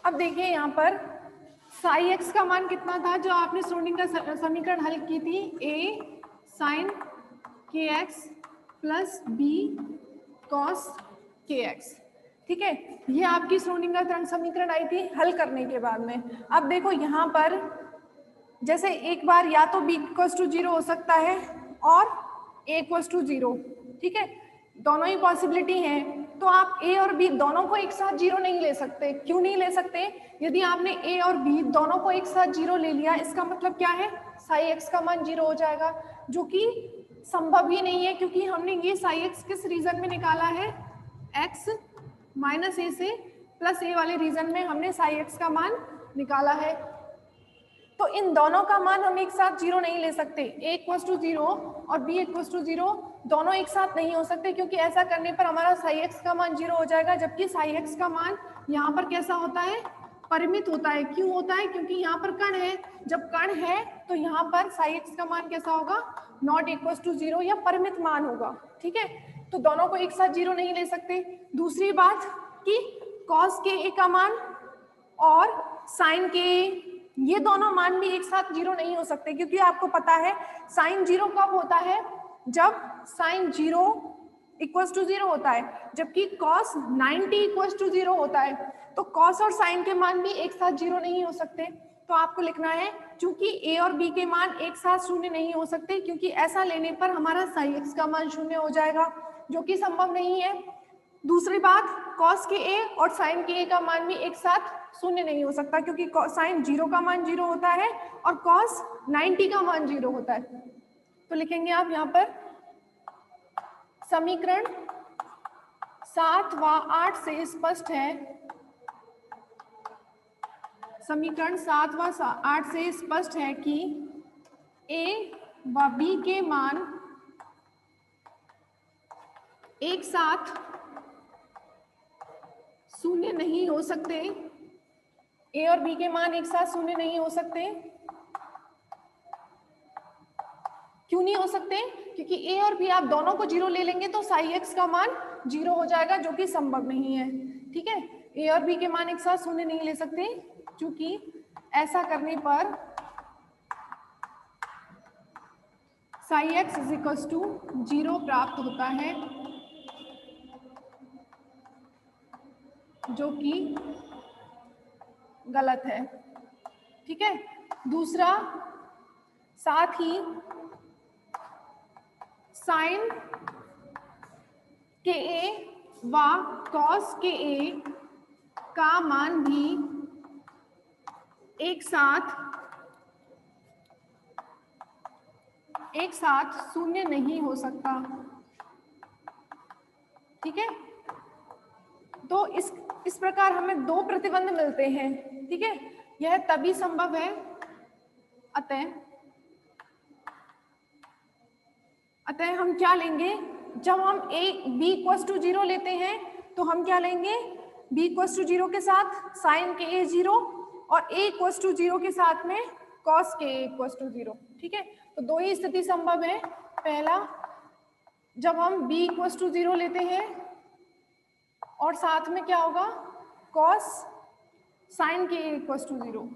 अब देखिए यहाँ पर साई एक्स का मान कितना था जो आपने श्रोडिंगर समीकरण हल की थी, a साइन के एक्स प्लस बी कॉस के एक्स। ठीक है, ये आपकी श्रोडिंगर तरंग समीकरण आई थी हल करने के बाद में। अब देखो यहाँ पर जैसे एक बार या तो b इक्वल्स टू 0 हो सकता है और a इक्वल्स टू 0। ठीक है, दोनों ही पॉसिबिलिटी हैं, तो आप a और b दोनों को एक साथ 0 नहीं ले सकते। क्यों नहीं ले सकते? यदि आपने a और b दोनों को एक साथ 0 ले लिया, इसका मतलब क्या है, साई x का मान 0 हो जाएगा, जो कि संभव ही नहीं है, क्योंकि हमने ये साई x किस रीजन में निकाला है, x माइनस a से प्लस a वाले रीजन में हमने साई x का मान निकाला है। तो इन दोनों का मान हम एक साथ 0 नहीं ले सकते। a इक्वल्स टू 0 और b इक्वल्स टू 0 दोनों एक साथ नहीं हो सकते, क्योंकि ऐसा करने पर हमारा साई x का मान 0 हो जाएगा, जबकि साई x का मान यहाँ पर कैसा होता है, परिमित होता है। क्यों होता है? क्योंकि यहाँ पर कण है, जब कण है तो यहाँ पर साई x का मान कैसा होगा, नॉट इक्वल्स टू 0 या परिमित मान होगा। ठीक है, तो दोनों को एक साथ 0 नहीं ले सकते। दूसरी बात कि कॉस के a का मान और साइन के ये दोनों मान भी एक साथ 0 नहीं हो सकते, क्योंकि आपको पता है साइन 0 कब होता है, जब साइन 0 इक्वल्स टू 0 होता है, जबकि कॉस 90 इक्वल्स टू 0 होता है। तो कॉस और साइन के मान भी एक साथ 0 नहीं हो सकते। तो आपको लिखना है, चूंकि a और b के मान एक साथ शून्य नहीं हो सकते, क्योंकि ऐसा लेने पर हमारा साई x का मान शून्य हो जाएगा, जो कि संभव नहीं है। दूसरी बात, कॉस के a और साइन के a का मान भी एक साथ शून्य नहीं हो सकता, क्योंकि साइन 0 का मान 0 होता है और कॉस 90 का मान 0 होता है। तो लिखेंगे आप यहाँ पर समीकरण 7 व 8 से स्पष्ट है, समीकरण 7 व 8 से स्पष्ट है कि a व b के मान एक साथ शून्य नहीं हो सकते। a और b के मान एक साथ शून्य नहीं हो सकते। क्यों नहीं हो सकते? क्योंकि a और b आप दोनों को 0 ले लेंगे तो साई x का मान 0 हो जाएगा, जो कि संभव नहीं है। ठीक है, a और b के मान एक साथ शून्य नहीं ले सकते, क्योंकि ऐसा करने पर psi x is equals to 0 प्राप्त होता है, जो कि गलत है। ठीक है, दूसरा, साथ ही साइन के a व कॉस के a का मान भी एक साथ शून्य नहीं हो सकता। ठीक है, तो इस प्रकार हमें दो प्रतिबंध मिलते हैं। ठीक है, यह तभी संभव है, अतः हम क्या लेंगे, जब हम b इक्वल्स टू 0 लेते हैं तो हम क्या लेंगे, b इक्वल्स टू 0 के साथ साइन के a 0 और a इक्वल्स टू 0 के साथ में कॉस के a इक्वल्स टू 0। ठीक है, तो दो ही स्थिति संभव है। पहला, जब हम b इक्वल्स टू 0 लेते हैं और साथ में क्या होगा, कॉस साइन के a इक्वल्स टू 0।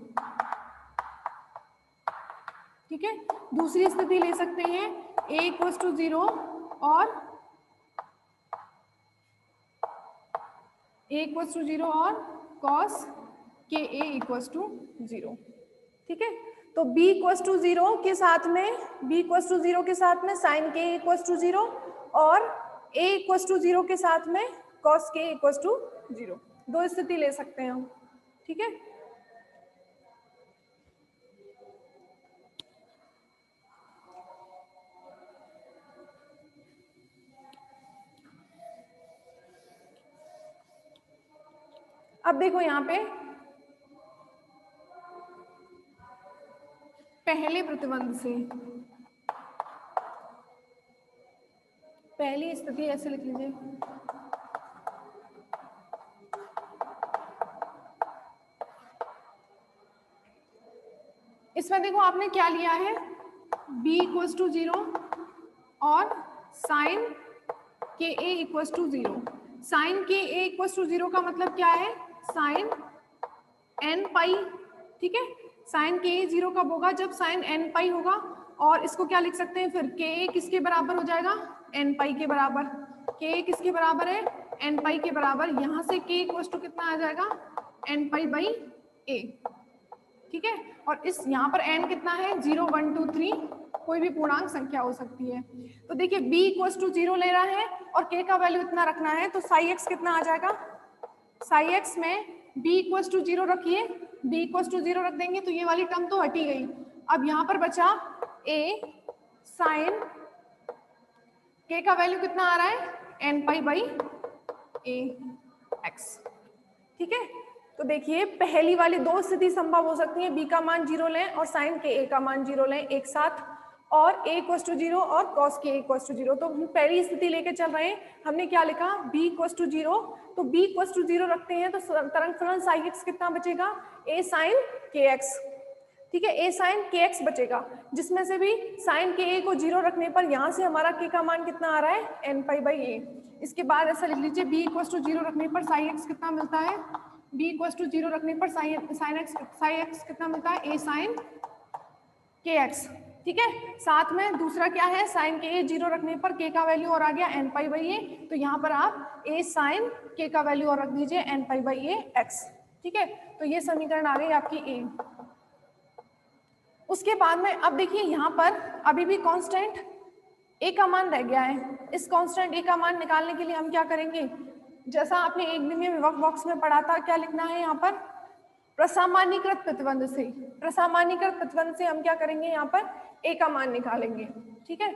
ठीक है, दूसरी स्थिति ले सकते हैं a इक्वल्स टू 0 और a इक्वल्स टू 0 और कॉस के a इक्वल्स टू 0। ठीक है, तो b इक्वल्स टू 0 के साथ में साइन के a इक्वल्स टू 0 और a इक्वल्स टू 0 के साथ में कॉस के a इक्वल्स टू 0, दो स्थिति ले सकते हैं हम। ठीक है, अब देखो यहाँ पे पहले प्रतिबंध से पहली स्थिति ऐसे लिख लीजिए, इसमें देखो आपने क्या लिया है, b इक्वल्स टू 0 और साइन के a इक्वल्स टू 0। साइन के a इक्वल्स टू 0 का मतलब क्या है, साइन एन पाई, ठीक है। साइन के ए 0 कब होगा? जब साइन एन पाई होगा। और इसको क्या लिख सकते हैं फिर? के ए किसके बराबर हो जाएगा? एन पाई के बराबर। के ए किसके बराबर है? एन पाई के बराबर। यहाँ से के इक्वल टू कितना आ जाएगा? एन पाई बाई ए, ठीक है। और इस यहाँ पर एन कितना है? 0 1 2 3, कोई भी पूर्णांक संख्या हो सकती है। तो देखिए b इक्वल टू 0 ले रहा है और k का वैल्यू इतना रखना है, तो साई एक्स कितना आ जाएगा? साई एक्स में b इक्वल टू 0 रखिए, b इक्वल टू 0 रख देंगे तो ये वाली टर्म तो हटी गई। अब यहाँ पर बचा a साइन k का वैल्यू कितना आ रहा है? N pi by A X, ठीक है। तो देखिए पहली वाली दो स्थिति संभव हो सकती है, b का मान 0 लें और साइन के a का मान 0 लें एक साथ, और a इक्वल टू 0 और cos के इक्वल टू 0। तो हम पहली स्थिति लेके चल रहे हैं, हमने क्या लिखा? b इक्वल टू 0, तो b इक्वल टू 0 रखते हैं तो तरंग फलन साई x कितना बचेगा? a साइन के x, ठीक है। a साइन के x बचेगा, जिसमें से भी साइन के a को 0 रखने पर यहाँ से हमारा k का मान कितना आ रहा है? एन पाई बाई ए। इसके बाद ऐसा लिख लीजिए b इक्वल टू 0 रखने पर साई x कितना मिलता है? b इक्वल टू 0 रखने पर साई एक्स कितना मिलता है? a साइन के एक्स, ठीक है। साथ में दूसरा क्या है? साइन के ए 0 रखने पर k का वैल्यू और आ गया एन पाई बाई ए, तो यहाँ पर आप a साइन k का वैल्यू और रख दीजिए N pi by A X, ठीक है। तो ये समीकरण आ गई आपकी a। उसके बाद में अब देखिए यहाँ पर अभी भी कांस्टेंट a का मान रह गया है। इस कांस्टेंट a का मान निकालने के लिए हम क्या करेंगे? जैसा आपने एक दिन में विभक्त बॉक्स में पढ़ा था, क्या लिखना है यहाँ पर? प्रसामान्यीकृत प्रतिबंध से, प्रसामान्यीकृत प्रतिबंध से हम क्या करेंगे? यहाँ पर a का मान निकालेंगे, ठीक है।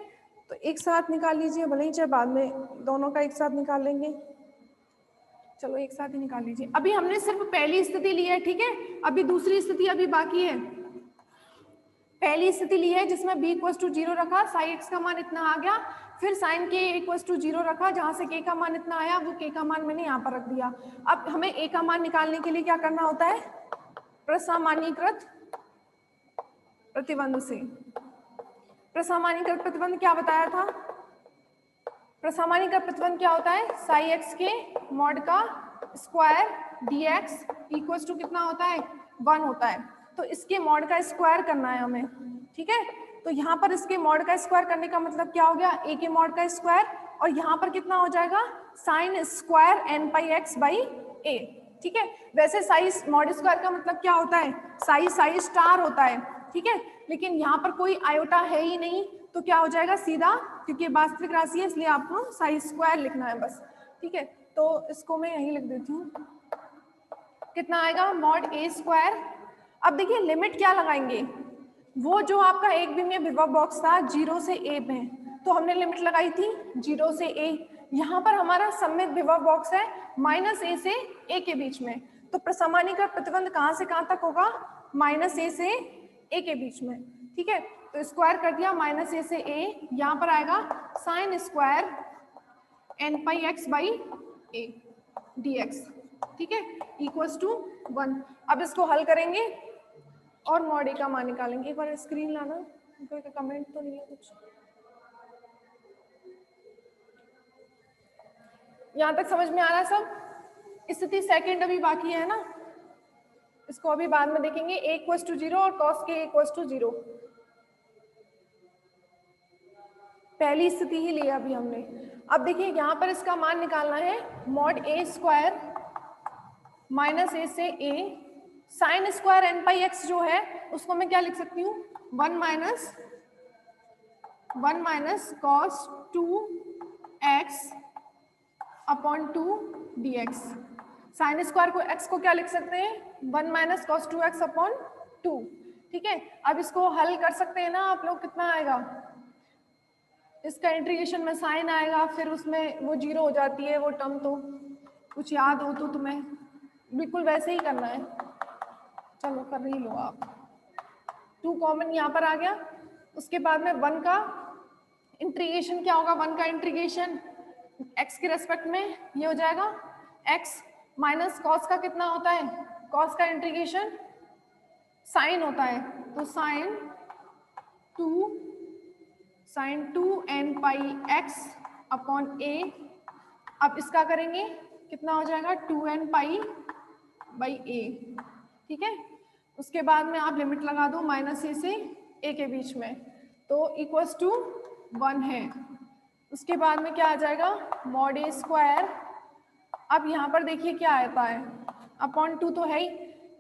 तो एक साथ निकाल लीजिए, भले ही चाहे बाद में दोनों का एक साथ निकाल लेंगे, चलो एक साथ ही निकाल लीजिए। अभी हमने सिर्फ पहली स्थिति ली है, ठीक है। अभी दूसरी स्थिति अभी बाकी है। पहली स्थिति ली है जिसमें b इक्वल टू 0 रखा, साई x का मान इतना आ गया, फिर साइन k इक्वल टू 0 रखा, जहां से k का मान इतना आया वो k का मान मैंने यहाँ पर रख दिया। अब हमें a का मान निकालने के लिए क्या करना होता है? प्रसामान्यीकृत प्रतिबंध से। प्रसामान्यीकृत प्रतिबंध क्या बताया था? प्रसामान्यीकृत प्रतिबंध क्या होता है? साई x के मॉड का स्क्वायर dx इक्वल टू कितना होता है? 1 होता है। तो इसके मॉड का स्क्वायर करना है हमें, ठीक है। तो यहाँ पर इसके मॉड का स्क्वायर करने का मतलब क्या हो गया? a के मॉड का स्क्वायर, और यहाँ पर कितना हो जाएगा? Sine square N pi x by a, ठीक है। वैसे साई मॉड स्क्वायर का मतलब क्या होता है? साई स्टार होता है, ठीक है। लेकिन यहाँ पर कोई आयोटा है ही नहीं, तो क्या हो जाएगा? सीधा, क्योंकि वास्तविक राशि है इसलिए आपको साई स्क्वायर लिखना है बस, ठीक है। तो इसको मैं यहीं लिख देती हूँ, कितना आएगा? मॉड ए स्क्वायर। अब देखिए लिमिट क्या लगाएंगे? वो जो आपका एक बिंदु विभव बॉक्स था 0 से a में, तो हमने लिमिट लगाई थी 0 से a। यहाँ पर हमारा सममित विभव बॉक्स है -a से a के बीच में, तो प्रसामान्यीकृत प्रतिबंध कहाँ से कहाँ तक होगा? -a से a के बीच में, ठीक है। तो स्क्वायर कर दिया -a से a, यहाँ पर आएगा sine square N pi x by A dx, ठीक है, इक्वल्स टू 1। अब इसको हल करेंगे और मॉड ए का मान निकालेंगे। एक बार स्क्रीन लाना, कोई कमेंट तो नहीं है कुछ? यहाँ तक समझ में आ रहा है सब? स्थिति सेकंड अभी बाकी है ना, इसको अभी बाद में देखेंगे। a इक्वल्स टू 0 और cos k इक्वल्स टू 0, पहली स्थिति ही ली अभी हमने। अब देखिए यहाँ पर इसका मान निकालना है, मॉड a स्क्वायर -a से a sine square N pi X जो है उसको मैं क्या लिख सकती हूँ? 1 minus cos 2x upon 2 dx। Sine square को x को क्या लिख सकते हैं? 1 माइनस कॉस 2x अपॉन 2, ठीक है। अब इसको हल कर सकते हैं ना आप लोग? कितना आएगा? इसका इंटीग्रेशन में साइन आएगा, फिर उसमें वो 0 हो जाती है वो टर्म, तो कुछ याद हो तो तुम्हें बिल्कुल वैसे ही करना है। चलो कर ही लो आप। 2 कॉमन यहाँ पर आ गया। उसके बाद में 1 का इंटीग्रेशन क्या होगा? 1 का इंटीग्रेशन x के रेस्पेक्ट में ये हो जाएगा x माइनस कॉस का कितना होता है? कॉस का इंटीग्रेशन साइन होता है, तो sine 2 N pi x upon a। अब इसका करेंगे, कितना हो जाएगा? 2n पाई बाई a, ठीक है। उसके बाद में आप लिमिट लगा दो -a से a के बीच में, तो इक्वल्स टू 1 है। उसके बाद में क्या आ जाएगा, मॉड a स्क्वायर। अब यहाँ पर देखिए क्या आता है, अपॉन 2 तो है ही,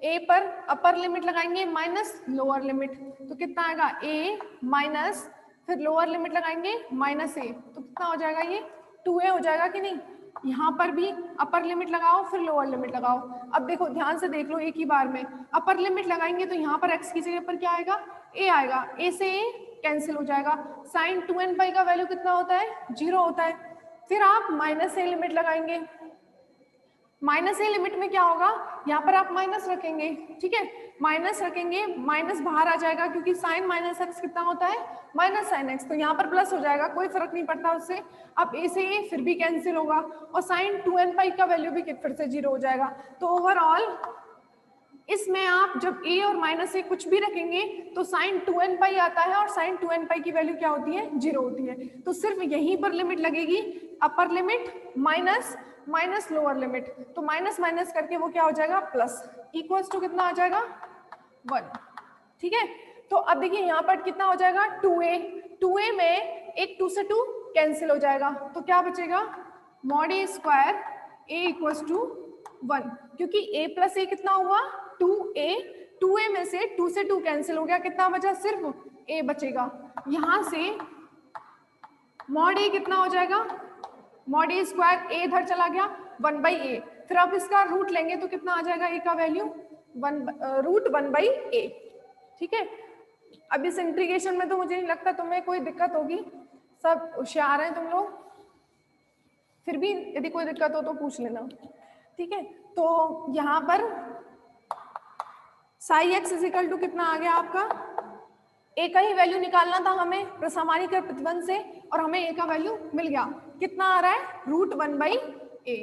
a पर अपर लिमिट लगाएंगे माइनस लोअर लिमिट, तो कितना आएगा a माइनस, फिर लोअर लिमिट लगाएंगे -a, तो कितना हो जाएगा, ये 2a हो जाएगा कि नहीं। यहाँ पर भी अपर लिमिट लगाओ फिर लोअर लिमिट लगाओ। अब देखो ध्यान से देख लो, एक ही बार में अपर लिमिट लगाएंगे तो यहाँ पर x की जगह पर क्या आएगा, a आएगा, a से a कैंसिल हो जाएगा। साइन 2n पाई का वैल्यू कितना होता है, 0 होता है। फिर आप -a लिमिट लगाएंगे, -a लिमिट में क्या होगा, यहाँ पर आप माइनस रखेंगे, ठीक है, माइनस रखेंगे, माइनस बाहर आ जाएगा क्योंकि साइन माइनस एक्स कितना होता है, माइनस साइन एक्स, तो यहाँ पर प्लस हो जाएगा, कोई फर्क नहीं पड़ता उससे। अब a से a फिर भी कैंसिल होगा और साइन 2n पाई का वैल्यू भी फिर से 0 हो जाएगा। तो ओवरऑल इसमें आप जब a और -a कुछ भी रखेंगे तो साइन 2n पाई आता है और साइन 2n पाई की वैल्यू क्या होती है, 0 होती है। तो सिर्फ यहीं पर लिमिट लगेगी, upper limit minus lower limit, तो माइनस माइनस करके वो क्या हो जाएगा, प्लस, इक्वल्स टू कितना आ जाएगा, 1। ठीक है, तो अब देखिए यहाँ पर कितना हो जाएगा, 2a में एक 2 से 2 कैंसिल हो जाएगा, तो क्या बचेगा, mod a square a equals to 1, क्योंकि a प्लस a कितना हुआ, 2a में से 2 से 2 कैंसिल हो गया, कितना बचा, सिर्फ a बचेगा। यहाँ से मॉड a कितना हो जाएगा, मॉड a स्क्वायर, a इधर चला गया, 1/a, फिर आप इसका रूट लेंगे तो कितना आ जाएगा a का वैल्यू, रूट 1/a। ठीक है, अब इस इंटीग्रेशन में तो मुझे नहीं लगता तुम्हें कोई दिक्कत होगी, सब होशियार हैं तुम लोग, फिर भी यदि कोई दिक्कत हो तो पूछ लेना। ठीक है, तो यहाँ पर साई एक्स इजिकल टू कितना आ गया आपका, ए का ही वैल्यू निकालना था हमें प्रसामान्यीकृत प्रतिबंध से, और हमें ए का वैल्यू मिल गया, कितना आ रहा है, रूट 1/a।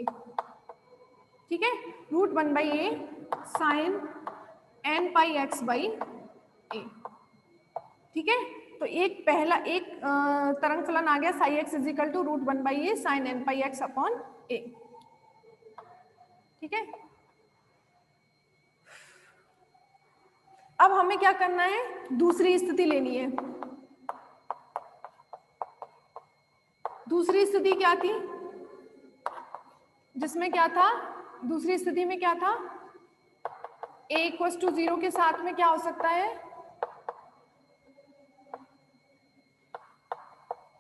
ठीक है, root 1/a sine n pi x by a। ठीक है, तो एक पहला एक तरंग फलन आ गया, psi X is equal to root 1/a sine n pi x upon a। ठीक है, अब हमें क्या करना है, दूसरी स्थिति लेनी है। दूसरी स्थिति क्या थी, जिसमें क्या था, दूसरी स्थिति में क्या था, a इक्वल्स टू 0 के साथ में क्या हो सकता है,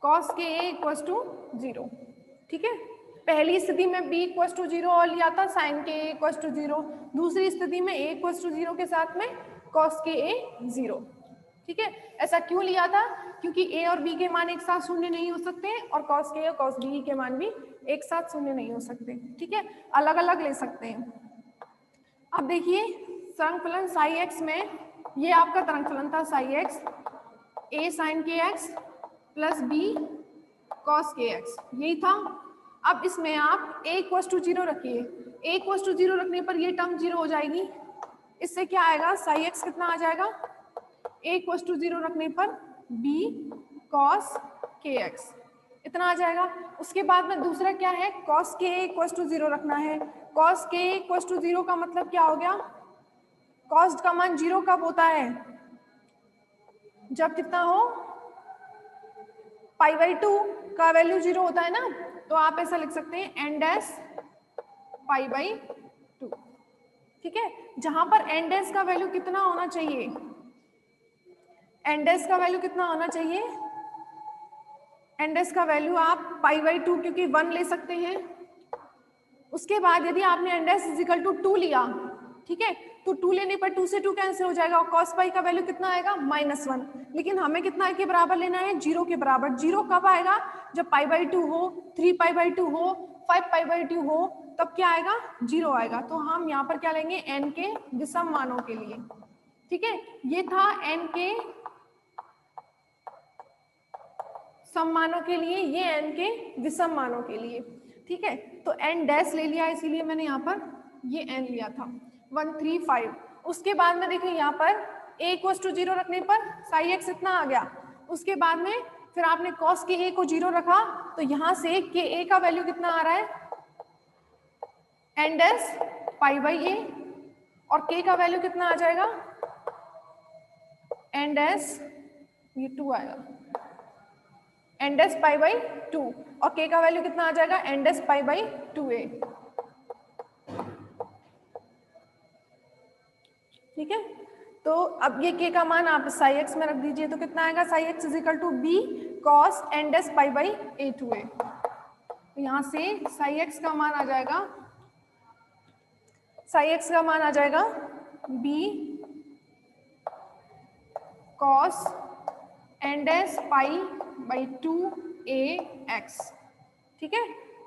cos के a इक्वल्स टू 0। ठीक है, पहली स्थिति में b इक्वल्स टू 0 और लिया था साइन के a इक्वल्स टू 0, दूसरी स्थिति में a इक्वल्स टू 0 के साथ में cos के a 0। ठीक है, ऐसा क्यों लिया था, क्योंकि a और b के मान एक साथ शून्य नहीं हो सकते और cos के और cos b के मान भी एक साथ शून्य नहीं हो सकते। ठीक है, अलग अलग ले सकते हैं। अब देखिए तरंग फलन साई एक्स में, ये आपका तरंग फलन था साई एक्स, a साइन के एक्स प्लस b cos के एक्स, यही था। अब इसमें आप a इक्वल्स टू 0 रखिए, a इक्वल्स टू 0 रखने पर ये टर्म 0 हो जाएगी, इससे क्या आएगा, साई एक्स कितना आ जाएगा, a इक्वल्स टू 0 रखने पर b cos के एक्स, इतना आ जाएगा। उसके बाद में दूसरा क्या है, cos के a इक्वल्स टू 0 रखना है, cos के a इक्वल्स टू 0 का मतलब क्या हो गया, cos का मान 0 कब होता है, जब कितना हो, π/2 का वैल्यू 0 होता है ना, तो आप ऐसा लिख सकते हैं n डैश π/2। ठीक है, जहां पर n डैश का वैल्यू कितना होना चाहिए, n डैश का वैल्यू कितना होना चाहिए, n डैश का वैल्यू आप π/2 क्योंकि 1 ले सकते हैं। उसके बाद यदि आपने n डैश इजिकल टू 2 लिया, ठीक है, तो 2 लेने पर 2 से 2 कैंसिल हो जाएगा और cos पाई का वैल्यू कितना आएगा, -1, लेकिन हमें कितना के बराबर लेना है, 0 के बराबर। 0 कब आएगा, जब π/2 हो, 3π/2 हो, 5π/2 हो, तब क्या आएगा, 0 आएगा। तो हम यहाँ पर क्या लेंगे, n के विषम मानों के लिए। ठीक है, ये था n के सम मानों के लिए, ये n के विषम मानों के लिए। ठीक है, तो n डैश ले लिया, इसीलिए मैंने यहाँ पर ये n लिया था 135। उसके बाद में देखिए यहाँ पर a इक्वल्स टू 0 रखने पर साई एक्स इतना आ गया। उसके बाद में फिर आपने cos के a को 0 रखा, तो यहाँ से के a का वैल्यू कितना आ रहा है, n डैश π/a, और k का वैल्यू कितना आ जाएगा, एंड एस, ये 2 आएगा, एंड एस पाई बाई 2, और k का वैल्यू कितना आ जाएगा, and S pi by 2a। ठीक है, तो अब ये k का मान आप साई x में रख दीजिए, तो कितना आएगा, psi x is equal to b cos and S pi by a to a। तो यहाँ से साई x का मान आ जाएगा, साई x का मान आ जाएगा b cos and S pi by 2ax। ठीक है,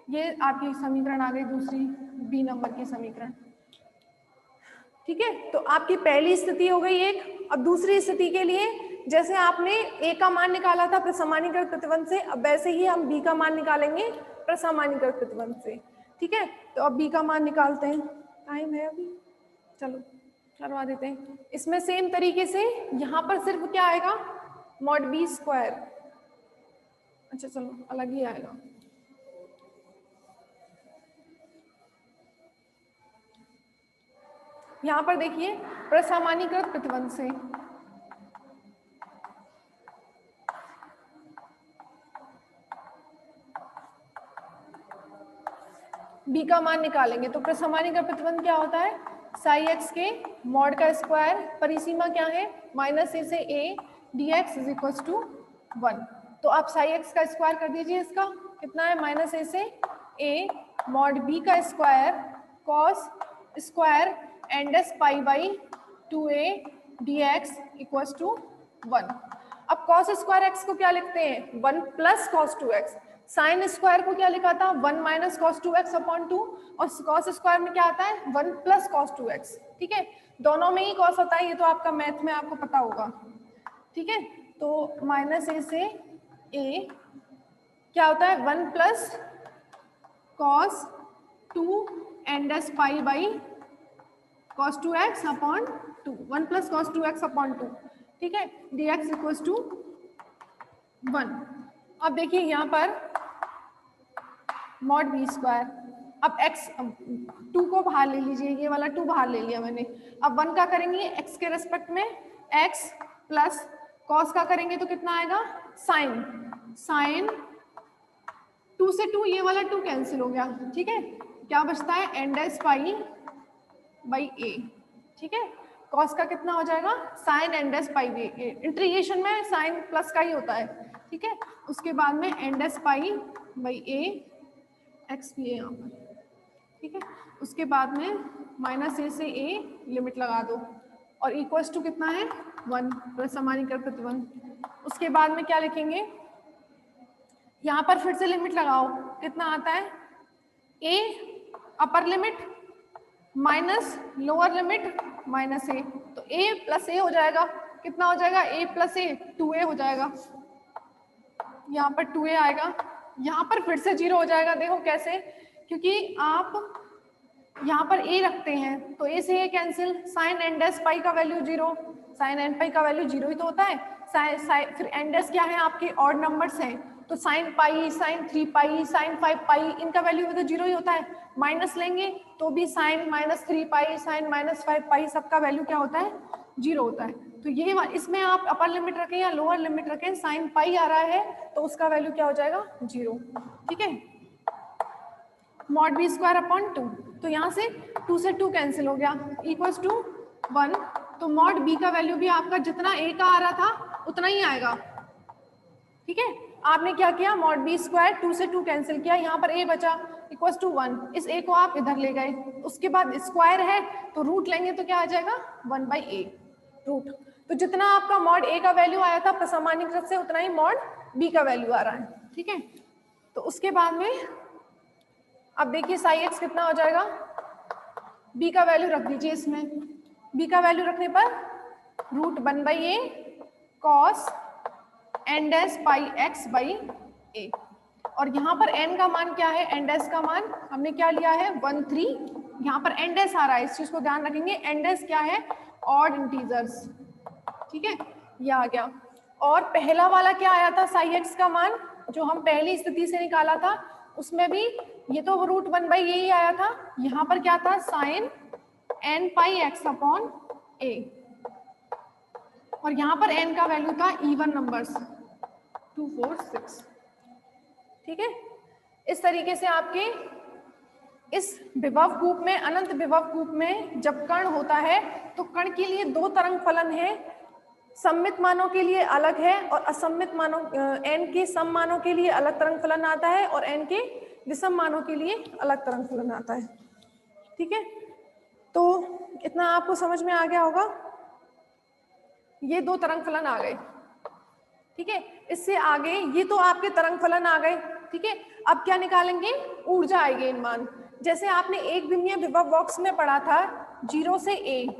ये आपकी समीकरण आ गई, दूसरी बी नंबर की समीकरण। ठीक है, तो आपकी पहली स्थिति हो गई एक। अब दूसरी स्थिति के लिए जैसे आपने a का मान निकाला था प्रसामान्यीकृत प्रतिबंध से, अब वैसे ही हम b का मान निकालेंगे प्रसामान्यीकृत प्रतिबंध से। ठीक है, तो अब b का मान निकालते हैं, टाइम है अभी, चलो करवा देते हैं। इसमें सेम तरीके से यहाँ पर सिर्फ क्या आएगा, मॉड बी स्क्वायर, अच्छा चलो अलग ही आएगा। यहाँ पर देखिए प्रसामान्यीकृत प्रतिबंध से, b का मान निकालेंगे तो प्रसामान्यीकृत प्रतिबंध क्या होता है, साई x के मॉड का स्क्वायर, परिसीमा क्या है -a से a dx is equal to 1। तो आप साई x का स्क्वायर कर दीजिए, इसका कितना है -a से a मॉड b का square cos square and S pi by 2a dx equal to 1। अब कॉस स्क्वायर x को क्या लिखते हैं, 1 plus cos 2x। Sign square को क्या लिखा था, 1 माइनस कॉस 2x अपॉन 2, और कॉस स्क्वायर में क्या आता है, 1 प्लस कॉस 2x। ठीक है, दोनों में ही कॉस होता है, ये तो आपका मैथ में आपको पता होगा। ठीक है, तो -a से a क्या होता है, 1 plus cos 2 and S pi by cos 2x upon 2, 1 plus cos 2x upon 2। ठीक है, dx इक्वल्स टू 1। अब देखिए यहाँ पर मॉड बी स्क्वायर, अब x 2 को बाहर ले लीजिए, ये वाला 2 बाहर ले लिया मैंने। अब 1 का करेंगे x के रेस्पेक्ट में, x प्लस cos का करेंगे तो कितना आएगा, साइन, साइन 2 से 2, ये वाला 2 कैंसिल हो गया। ठीक है, क्या बचता है, and S pi by a। ठीक है, कॉस का कितना हो जाएगा, sine and S pi by a, integration में साइन प्लस का ही होता है। ठीक है, उसके बाद में and S pi by a X भी है यहाँ पर। ठीक है, उसके बाद में -a से a लिमिट लगा दो, और इक्वल्स टू कितना है, 1 प्रसामान्यीकृत प्रतिबंध। उसके बाद में क्या लिखेंगे, यहाँ पर फिर से लिमिट लगाओ, कितना आता है, a upper limit minus lower limit -a, तो a प्लस a हो जाएगा, कितना हो जाएगा, a प्लस a 2a हो जाएगा, यहाँ पर 2a आएगा, यहाँ पर फिर से 0 हो जाएगा। देखो कैसे, क्योंकि आप यहाँ पर a रखते हैं तो a से a cancel, sine and S pi का वैल्यू 0, साइन एंड पाई का वैल्यू 0 ही तो होता है। फिर एंड एस क्या है, आपके ऑड नंबर्स हैं, तो साइन पाई, साइन 3 पाई, साइन 5 पाई, इनका वैल्यू भी तो 0 ही होता है। माइनस लेंगे तो भी साइन -3 पाई, साइन -5 पाई, सबका वैल्यू क्या होता है, 0 होता है। तो ये इसमें आप अपर लिमिट रखें या लोअर लिमिट रखें, साइन पाई आ रहा है तो उसका वैल्यू क्या हो जाएगा, 0। ठीक है, मॉड बी स्क्वायर अपॉन 2, तो यहाँ से 2 से 2 कैंसिल हो गया, इक्वल्स टू 1। तो मॉड बी का वैल्यू भी आपका जितना a का आ रहा था उतना ही आएगा। ठीक है, आपने क्या किया, मॉड बी स्क्वायर 2 से 2 कैंसिल किया, यहाँ पर a बचा, इक्वल्स टू 1, इस a को आप इधर ले गए, उसके बाद स्क्वायर है तो रूट लेंगे तो क्या आ जाएगा, 1/a रूट। तो जितना आपका मॉड a का वैल्यू आया था प्रसामान्यीकृत से, उतना ही मॉड b का वैल्यू आ रहा है। ठीक है, तो उसके बाद में अब देखिए साई x कितना हो जाएगा, b का वैल्यू रख दीजिए इसमें, b का वैल्यू रखने पर root 1/a cos and S pi x by a, और यहाँ पर n का मान क्या है, एंड एस का मान हमने क्या लिया है, 1 3, यहाँ पर एंड एस आ रहा है, इस चीज को ध्यान रखेंगे, एंड एस क्या है, ऑड इंटीजर्स। ठीक है, ये आ गया। और पहला वाला क्या आया था, साई x का मान जो हम पहली स्थिति से निकाला था, उसमें भी ये तो रूट 1/a ही आया था, यहाँ पर क्या था, sine n pi x upon a, और यहाँ पर n का वैल्यू था इवन नंबर्स 2 4 6। ठीक है, इस तरीके से आपके इस विभव कूप में, अनंत विभव कूप में जब कण होता है तो कण के लिए दो तरंग फलन है, सममित मानों के लिए अलग है और असममित मानों n के सम मानों के लिए अलग तरंग फलन आता है और n के विषम मानों के लिए अलग तरंग फलन आता है। ठीक है, तो इतना आपको समझ में आ गया होगा। ये दो तरंग फलन आ गए। ठीक है, इससे आगे ये तो आपके तरंग फलन आ गए। ठीक है, अब क्या निकालेंगे, ऊर्जा आएगी इन मान। जैसे आपने एक विमीय विभव बॉक्स में पढ़ा था 0 से a।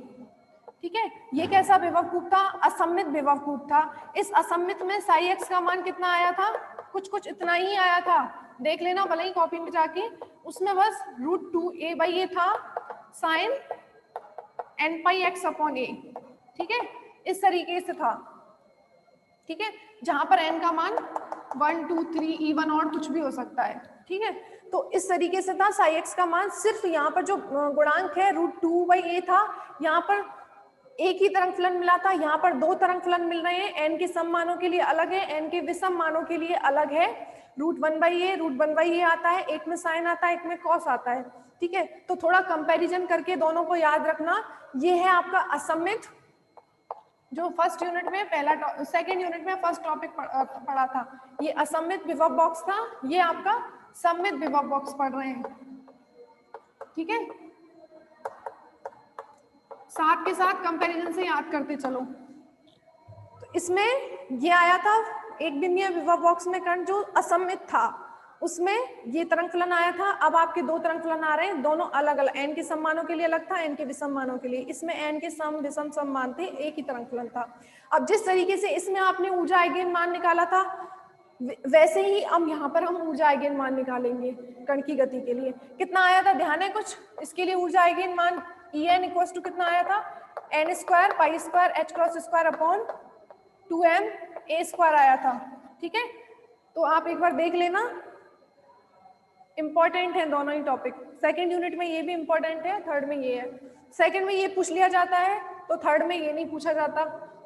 ठीक है, ये कैसा विभव कूप था, असममित विभव कूप था। इस असममित में साई x का मान कितना आया था, कुछ कुछ इतना ही आया था, देख लेना भले ही कॉपी में जाके, उसमें बस √2a/a था sine n pi x upon a। ठीक है, इस तरीके से था। ठीक है, जहां पर n का मान 1 2 3 इवन और कुछ भी हो सकता है। ठीक है, तो इस तरीके से था। साई x का मान सिर्फ यहाँ पर जो गुणांक है √2/a था, यहाँ पर एक ही तरंग फलन मिला था, यहाँ पर दो तरंग फलन मिल रहे हैं, n के सम मानों के लिए अलग है, n के विषम मानों के लिए अलग है। √1/a आता है, एक में साइन आता है, एक में कॉस आता है। ठीक है, तो थोड़ा कंपैरिजन करके दोनों को याद रखना। ये है आपका असममित, जो फर्स्ट यूनिट में सेकंड यूनिट में फर्स्ट टॉपिक पढ़ा था, ये असममित विभव बॉक्स था, ये आपका सममित विभव बॉक्स पढ़ रहे हैं। ठीक है, साथ के साथ कंपैरिजन से याद करते चलो। तो इसमें ये आया था एक विमीय विभव बॉक्स में कण जो असममित था, उसमें ये तरंग फलन आया था। अब आपके दो तरंग फलन आ रहे हैं, दोनों अलग अलग, n के सम मानों के लिए अलग था, n के विषम मानों के लिए। इसमें n के सम विषम सम मान थे, एक ही तरंग फलन था। अब जिस तरीके से इसमें आपने ऊर्जा आइगेन मान निकाला था, वैसे ही अब यहाँ पर हम ऊर्जा आइगेन मान निकालेंगे कण की गति के लिए। कितना आया था, ध्यान है कुछ इसके लिए ऊर्जा आइगेन मान En इक्वल्स टू कितना आया था, n² π² h×² upon 2m a² आया था। ठीक है, तो आप एक बार देख लेना, इंपॉर्टेंट है दोनों ही टॉपिक। सेकंड यूनिट में ये भी इंपॉर्टेंट है, थर्ड में ये है। सेकंड में ये पूछ लिया जाता है तो थर्ड में ये नहीं पूछा जाता,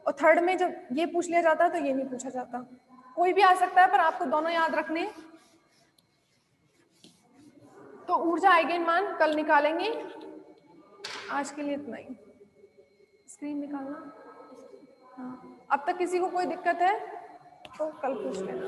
और थर्ड में जब ये पूछ लिया जाता है तो ये नहीं पूछा जाता। कोई भी आ सकता है, पर आपको दोनों याद रखने। तो ऊर्जा आइगेन मान कल निकालेंगे, आज के लिए इतना ही। स्क्रीन निकालना। हाँ, अब तक किसी को कोई दिक्कत है तो कल पूछ लेना।